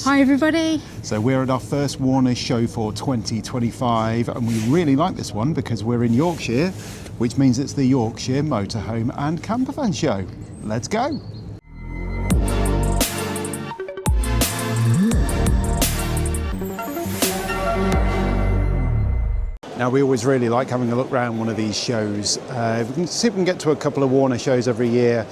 Hi everybody! So we're at our first Warner show for 2025 and we really like this one because we're in Yorkshire, which means it's the Yorkshire Motorhome and Campervan show. Let's go! Now we always really like having a look around one of these shows. We can see if we can get to a couple of Warner shows every year.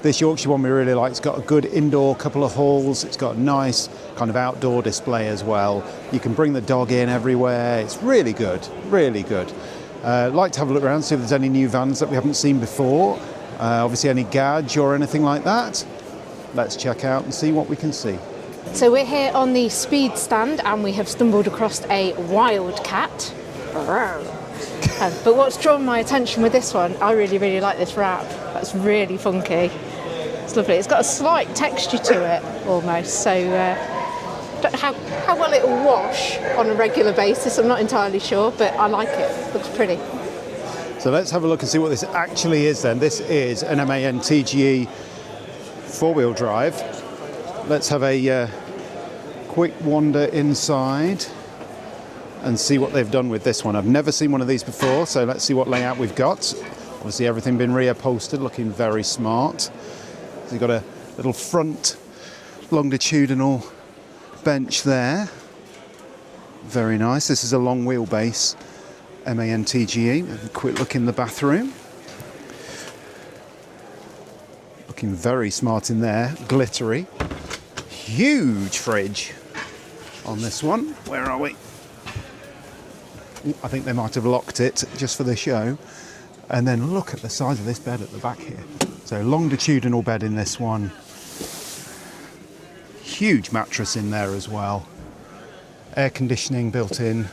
This Yorkshire one we really like. It's got a good indoor couple of halls. It's got a nice kind of outdoor display as well. You can bring the dog in everywhere. It's really good, really good. Like to have a look around, see if there's any new vans that we haven't seen before. Obviously any garage or anything like that. Let's check out and see what we can see. So we're here on the speed stand and we have stumbled across a Wildcat. But what's drawn my attention with this one, I really like this wrap. That's really funky. It's lovely. It's got a slight texture to it almost, so don't know how well it will wash on a regular basis. I'm not entirely sure, but I like it. Looks pretty. So let's have a look and see what this actually is then. This is an MAN TGE four-wheel drive. Let's have a quick wander inside and see what they've done with this one. I've never seen one of these before, so let's see what layout we've got. Obviously everything been reupholstered, looking very smart. So you've got a little front longitudinal bench there. Very nice. This is a long wheelbase MAN TGE. Have a quick look in the bathroom. Looking very smart in there, glittery. Huge fridge on this one. Where are we? I think they might have locked it just for the show. And then look at the size of this bed at the back here. So longitudinal bed in this one. Huge mattress in there as well. Air conditioning built in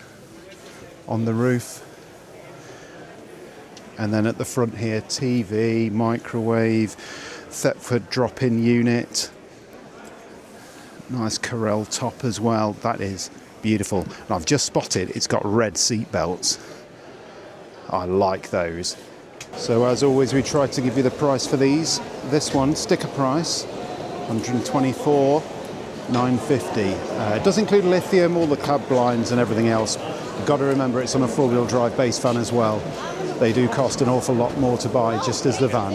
on the roof. And then at the front here, TV, microwave, Thetford drop-in unit. Nice Carrel top as well. That is beautiful. And I've just spotted it's got red seat belts. I like those. So as always, we try to give you the price for these. This one, sticker price, $124,950. It does include lithium, all the cab blinds and everything else. You've got to remember it's on a four-wheel drive base van as well. They do cost an awful lot more to buy, just as the van.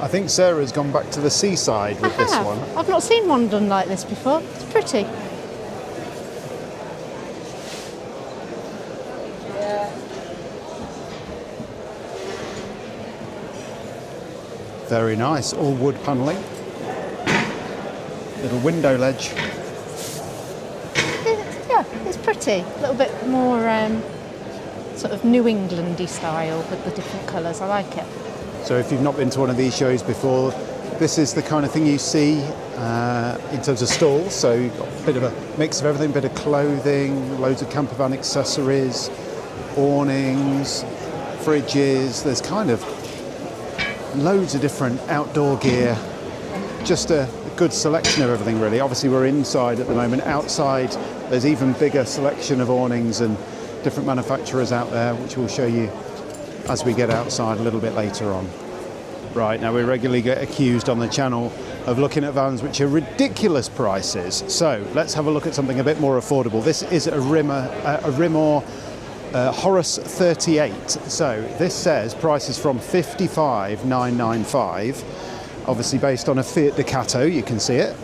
I think Sarah's gone back to the seaside with this one. I've not seen one done like this before. It's pretty. Very nice, all wood panelling. Little window ledge. Yeah, it's pretty. A little bit more sort of New Englandy style with the different colours. I like it. So if you've not been to one of these shows before, this is the kind of thing you see in terms of stalls. So you've got a bit of a mix of everything, a bit of clothing, loads of campervan accessories, awnings, fridges. There's kind of loads of different outdoor gear. Just a good selection of everything really. Obviously we're inside at the moment. Outside there's even bigger selection of awnings and different manufacturers out there, which we'll show you as we get outside a little bit later on. Right, now we regularly get accused on the channel of looking at vans which are ridiculous prices. So let's have a look at something a bit more affordable. This is a Rimor Horus 38. So this says prices from $55,995. Obviously based on a Fiat Ducato, you can see it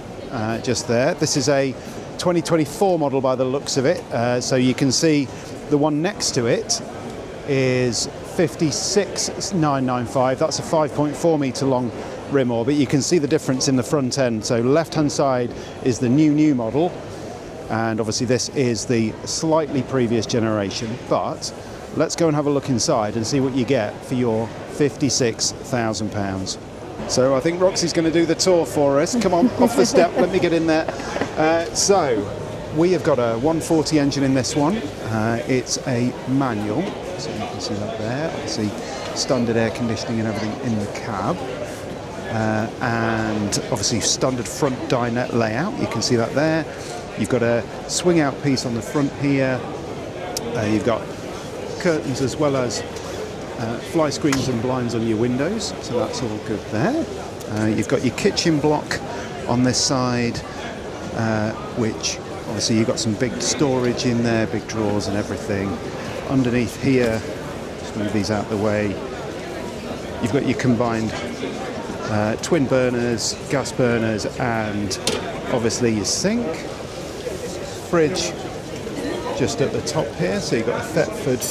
just there. This is a 2024 model by the looks of it. So you can see the one next to it is $56,995. That's a 5.4 metre long Rimor, but you can see the difference in the front end. So left hand side is the new model. And obviously this is the slightly previous generation, but let's go and have a look inside and see what you get for your £56,000. So I think Roxy's going to do the tour for us. Come on, off the step, let me get in there. So we have got a 140 engine in this one. It's a manual, so you can see that there. Obviously standard air conditioning and everything in the cab. And obviously standard front dinette layout, you can see that there. You've got a swing out piece on the front here. You've got curtains as well as fly screens and blinds on your windows, so that's all good there. You've got your kitchen block on this side. which obviously you've got some big storage in there, big drawers and everything. Underneath here, just move these out of the way, you've got your combined twin burners, gas burners, and obviously your sink. Fridge just at the top here, so you've got a Thetford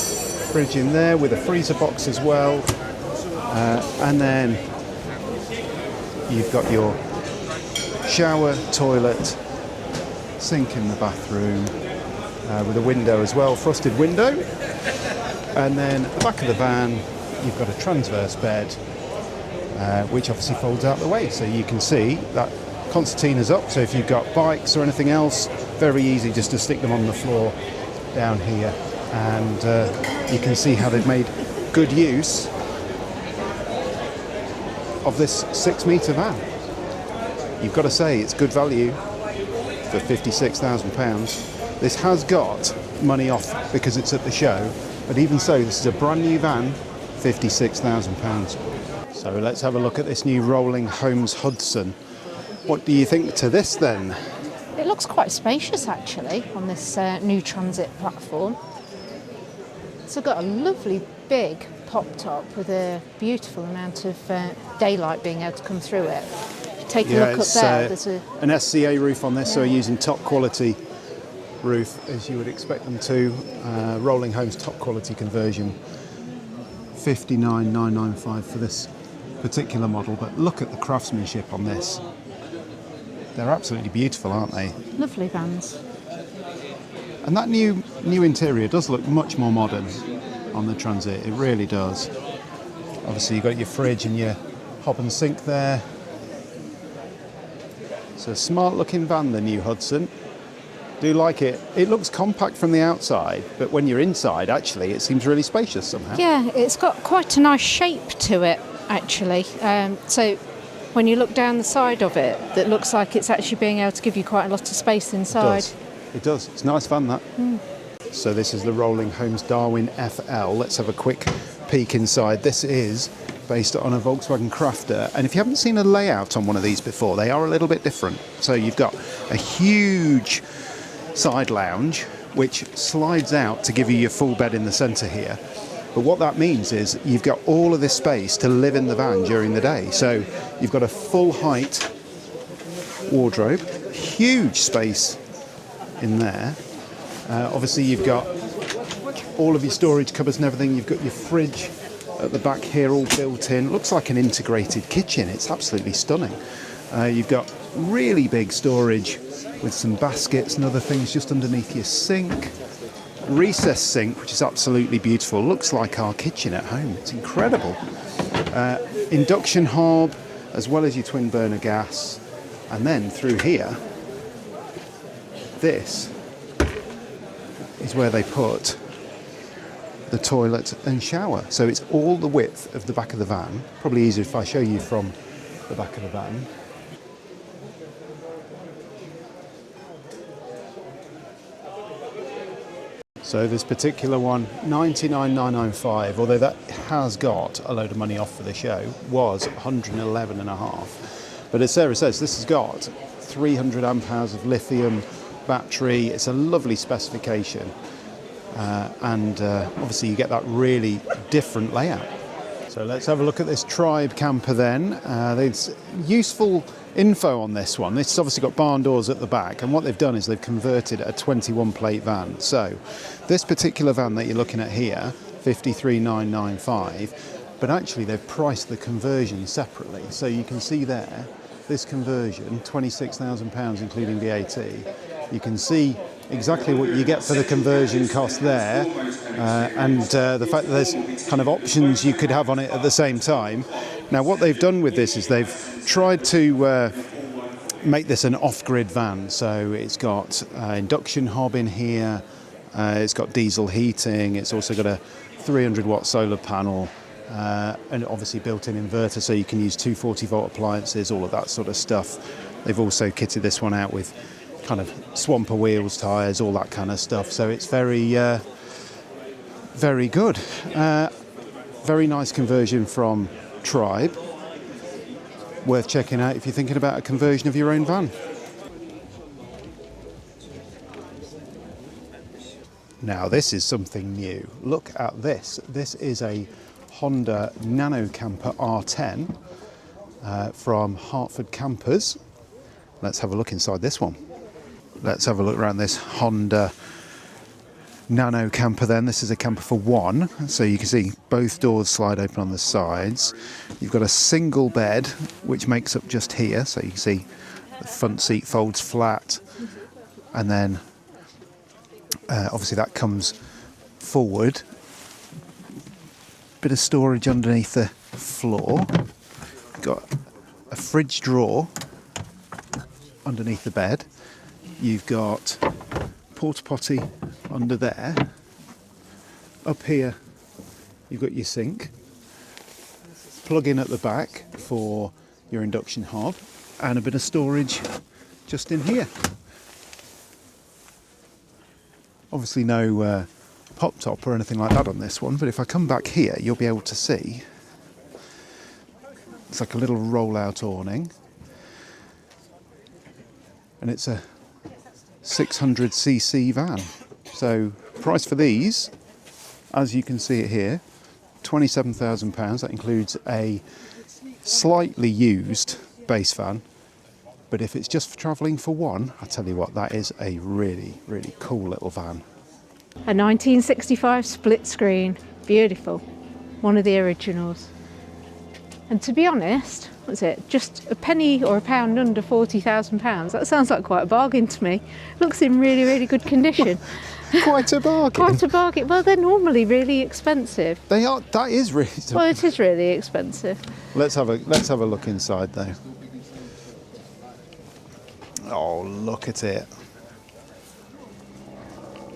fridge in there with a freezer box as well. And then you've got your shower, toilet, sink in the bathroom with a window as well, frosted window. And then at the back of the van, you've got a transverse bed, which obviously folds out the way. So you can see that concertina's up. So if you've got bikes or anything else, very easy just to stick them on the floor down here. And you can see how they've made good use of this 6-metre van. You've got to say it's good value for £56,000. This has got money off because it's at the show, but even so, this is a brand new van, £56,000. So let's have a look at this new Rolling Homes Hudson. What do you think to this then? It looks quite spacious actually on this new transit platform. It's got a lovely big pop top with a beautiful amount of daylight being able to come through it. If you take a look up there, there's an SCA roof on this, so we're using top quality roof as you would expect them to. Rolling Homes top quality conversion, 59,995 for this particular model, but look at the craftsmanship on this. They're absolutely beautiful, aren't they? Lovely vans. And that new interior does look much more modern on the Transit, it really does. Obviously you've got your fridge and your hob and sink there. It's a smart looking van, the new Hudson. Do like it. It looks compact from the outside, but when you're inside actually it seems really spacious somehow. Yeah, it's got quite a nice shape to it actually. So when you look down the side of it, that looks like it's actually being able to give you quite a lot of space inside. It does. It's a nice van, that. So this is the Rolling Homes Darwin FL. Let's have a quick peek inside. This is based on a Volkswagen Crafter, and if you haven't seen a layout on one of these before, they are a little bit different. So you've got a huge side lounge which slides out to give you your full bed in the centre here. But what that means is you've got all of this space to live in the van during the day. So you've got a full height wardrobe, huge space in there. Obviously you've got all of your storage cupboards and everything. You've got your fridge at the back here all built in. Looks like an integrated kitchen. It's absolutely stunning. You've got really big storage with some baskets and other things just underneath your sink. Recessed sink, which is absolutely beautiful. Looks like our kitchen at home. It's incredible. Induction hob, as well as your twin burner gas. And then through here, this is where they put the toilet and shower. So it's all the width of the back of the van. Probably easier if I show you from the back of the van. So this particular one, 99,995, although that has got a load of money off for the show, was 111.5. But as Sarah says, this has got 300 amp hours of lithium battery. It's a lovely specification. And obviously you get that really different layout. So let's have a look at this Tribe camper then. There's useful info on this one. This has obviously got barn doors at the back, and what they've done is they've converted a 21 plate van. So this particular van that you're looking at here, 53,995, but actually they've priced the conversion separately. So you can see there, this conversion, £26,000 including VAT. You can see exactly what you get for the conversion cost there, and the fact that there's kind of options you could have on it at the same time. Now what they've done with this is they've tried to make this an off-grid van, so it's got induction hob in here, it's got diesel heating, it's also got a 300 watt solar panel, and obviously built-in inverter, so you can use 240 volt appliances, all of that sort of stuff. They've also kitted this one out with kind of swamper wheels, tyres, all that kind of stuff. So it's very, very good. Very nice conversion from Tribe. Worth checking out if you're thinking about a conversion of your own van. Now this is something new. Look at this. This is a Honda Nano Camper R10 from Hartford Campers. Let's have a look inside this one. Let's have a look around this Honda Nano Camper then. This is a camper for one, so you can see both doors slide open on the sides. You've got a single bed which makes up just here, so you can see the front seat folds flat, and then obviously that comes forward. Bit of storage underneath the floor. Got a fridge drawer underneath the bed. You've got porta potty under there. Up here you've got your sink. Plug in at the back for your induction hob, and a bit of storage just in here. Obviously no pop top or anything like that on this one, but if I come back here you'll be able to see it's like a little roll-out awning, and it's a 600cc van. So price for these, as you can see it here, £27,000. That includes a slightly used base van, but if it's just for travelling for one, I tell you what, that is a really, really cool little van. A 1965 split screen, beautiful, one of the originals. And to be honest, what's it, just a penny or a pound under £40,000? That sounds like quite a bargain to me. Looks in really, really good condition. Quite a bargain. Quite a bargain. Well, they're normally really expensive. They are. That is really. Well, it is really expensive. Let's have a look inside though. Oh, look at it.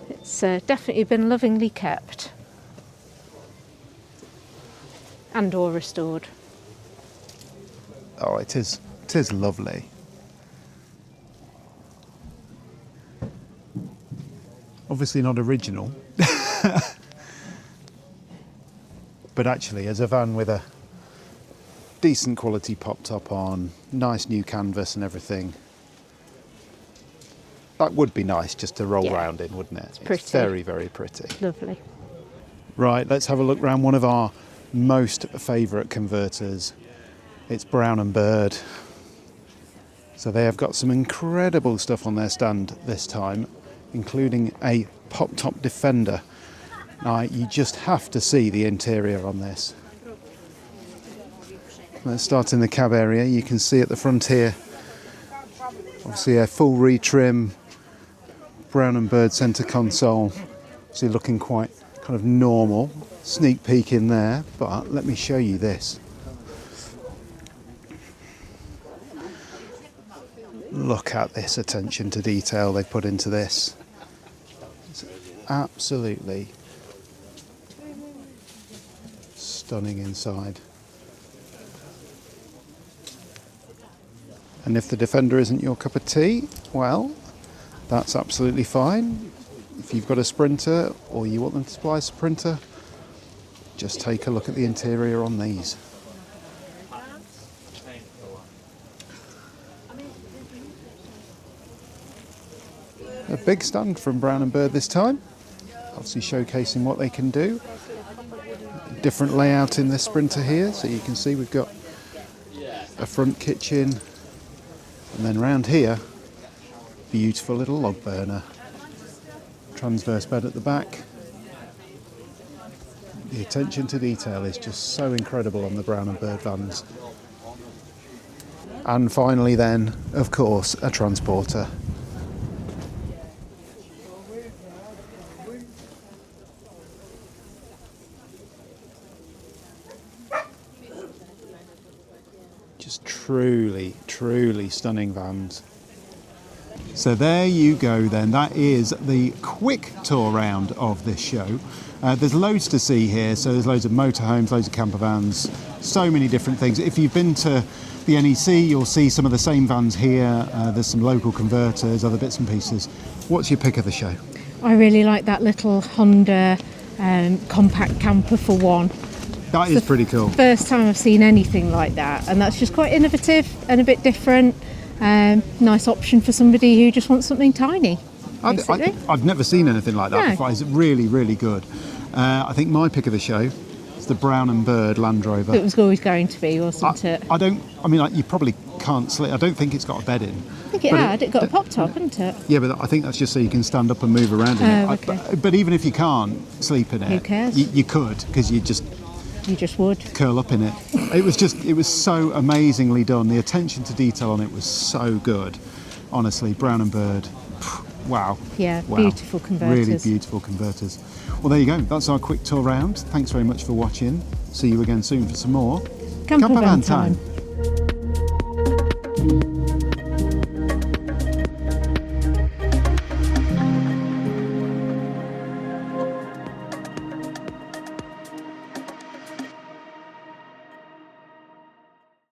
It's definitely been lovingly kept and or restored. Oh, it is lovely. Obviously not original, but actually as a van with a decent quality pop top on, nice new canvas and everything, that would be nice just to roll around in, wouldn't it? It's pretty. It's very, very pretty. Lovely. Right, let's have a look around one of our most favourite converters. It's Brown and Bird. So they have got some incredible stuff on their stand this time, including a pop-top Defender. Now, you just have to see the interior on this. Let's start in the cab area. You can see at the front here, obviously a full retrim, Brown and Bird centre console. So you're looking quite kind of normal. Sneak peek in there, but let me show you this. Look at this attention to detail they put into this. It's absolutely stunning inside. And if the Defender isn't your cup of tea, well, that's absolutely fine. If you've got a Sprinter or you want them to supply a Sprinter, just take a look at the interior on these. A big stand from Brown and Bird this time, obviously showcasing what they can do. Different layout in this Sprinter here, so you can see we've got a front kitchen, and then round here, beautiful little log burner. Transverse bed at the back. The attention to detail is just so incredible on the Brown and Bird vans. And finally then, of course, a transporter. Just truly, truly stunning vans. So there you go then, that is the quick tour round of this show. There's loads to see here, so there's loads of motorhomes, loads of camper vans, so many different things. If you've been to the NEC, you'll see some of the same vans here. There's some local converters, other bits and pieces. What's your pick of the show? I really like that little Honda compact camper for one. That is pretty cool. First time I've seen anything like that, and that's just quite innovative and a bit different. Nice option for somebody who just wants something tiny. basically. I've never seen anything like that No. before. It's really, really good. I think my pick of the show is the Brown and Bird Land Rover. It was always going to be, wasn't it? I mean, like, you probably can't sleep. I don't think it's got a bed in. I think it had. It got a pop top, hadn't it? Yeah, but I think that's just so you can stand up and move around in it. Oh, okay. But even if you can't sleep in it, Who cares? You could, because you just would. curl up in it. It was so amazingly done. The attention to detail on it was so good. Honestly, Brown and Bird, wow. Yeah, Wow. beautiful converters. Really beautiful converters. Well, there you go. That's our quick tour round. Thanks very much for watching. See you again soon for some more Campervan time.